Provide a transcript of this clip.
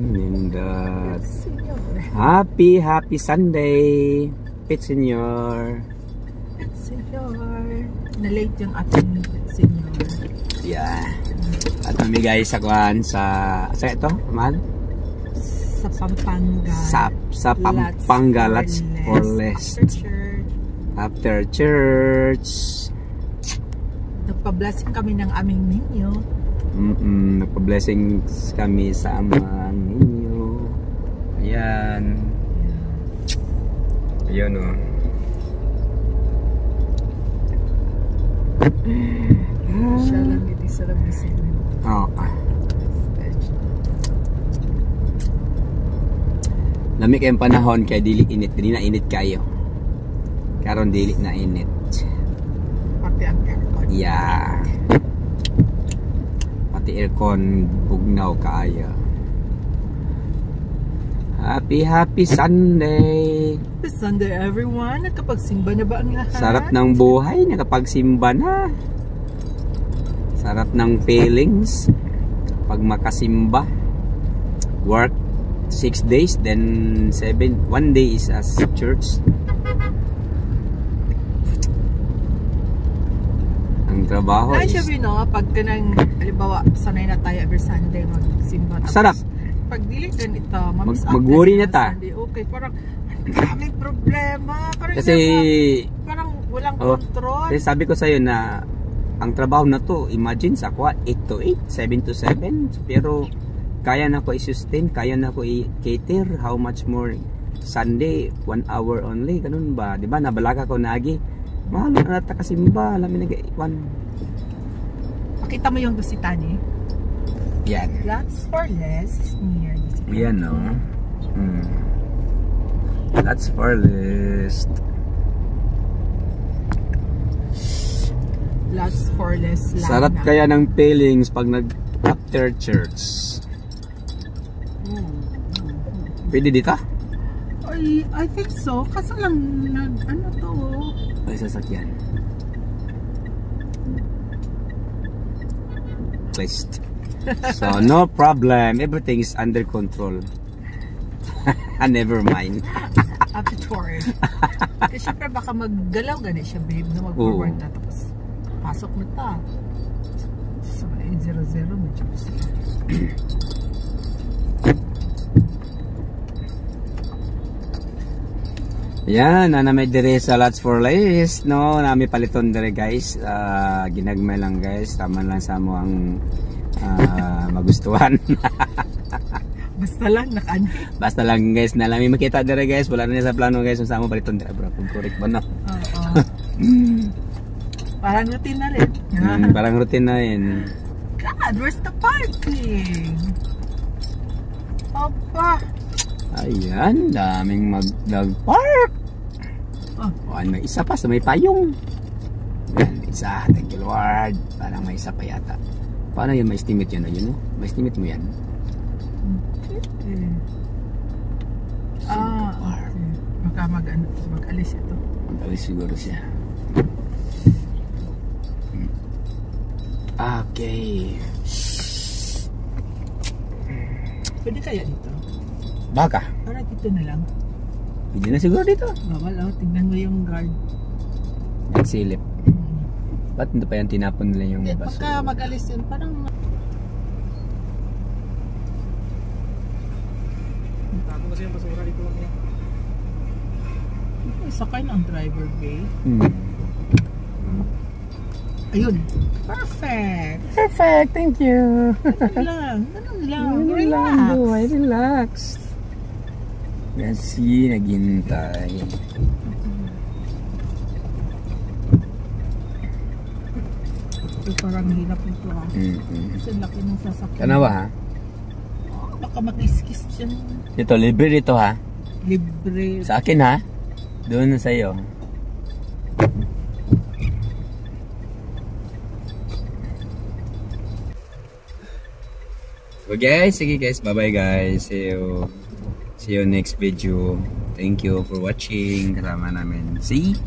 Nindot. Happy Sunday, Pit Senior. Na-late yung ating senior. Yeah. At kami guys sa kuhan sa ito, mahal? Sa Pampanga. Sa Pampanga, Lots for Less. After church. Nagpa-blessing kami ng aming ninyo. Nagpa-blessing kami sa amang ninyo. Ayan. Ayan o. Siya lang dito sa labisin. Oo. Lamig kayong panahon kaya dili init. Dili na init kayo. Karon dili na init. Pati ang aircon. Yeah. Pati aircon bugnaw kaayo. Happy Sunday. Happy Sunday everyone. Nakapagsimba na ba ang lahat? Sarap ng buhay, nakapagsimba na. Sarap ng feelings pag makasimba. Work 6 days, then 1 day is as church. Ang trabaho ay, is... Ay, no, pag kanang, halimbawa, sanay na tayo every Sunday magsimba. Sarap. Pag dili ganito, mag-worry na ta. Okay, parang may problema. Parang kasi parang walang control. Kasi sabi ko sa'yo na ang trabaho na to, imagine sa ako 8 to 8, 7 to 7, pero kaya na ko i-sustain, kaya na ko i-cater. How much more Sunday, 1 hour only, ganun ba? Diba, nabalaga ko nagi. Mahal na nata kasimba, alam mo nag-iwan. Pakita mo yung dositani. Yan. Lots for less near. Yan, no? Lots for less. Lots for less lang. Sarap kaya ng feelings pag nag-after church. Pwede dito? I think so. Kaso lang, ano to? Ay, sasakyan. Placed. So, no problem. Everything is under control. Never mind. Happy tour. Kasi syempre baka maggalaw ganit siya, babe, na mag-forward na. Tapos, pasok na ta. So, 800, medyo kasi. Yan, na may dire sa Lots for Less, no? Nami paliton dire guys. Ginagmay lang guys. Tama lang sa mo ang magustuhan. Basta lang guys, na lang makita dire guys. Wala na sa plano guys. Sa mo paliton dire bro. Kung correct ba no? Parang routine na rin. Parang routine na rin. God, where's the parking? Opa. Ayan, daming mag-park. May isa pa sa may payong. Yan, isa. Thank you Lord. Parang may isa pa yata. Paano yun? May estimate yun, no? May estimate mo yan? Baka mag-alis ito. Mag-alis siguro siya. Okay. Pwede kaya dito? Baka? Para dito na lang. Hindi na siguro dito. Bawal, tignan mo yung guard. Nagsilip. Ba't hindi pa yan tinapon nila yung basura? Pagka mag-alis yun, parang... Tago kasi yung basura dito lang yan. Sakay na ang driver bay. Ayun. Perfect. Perfect. Thank you. Ganun lang. Relax. Kasi naghintay. Ito parang hirap nito ha. Kasi laki ng sasakyan. Kanawa ha? Baka mag-iskis dyan. Ito, libre dito ha? Libre. Sa akin ha? Doon na sa'yo. So guys, sige guys, bye bye guys. See you next video. Thank you for watching. Kasama namin si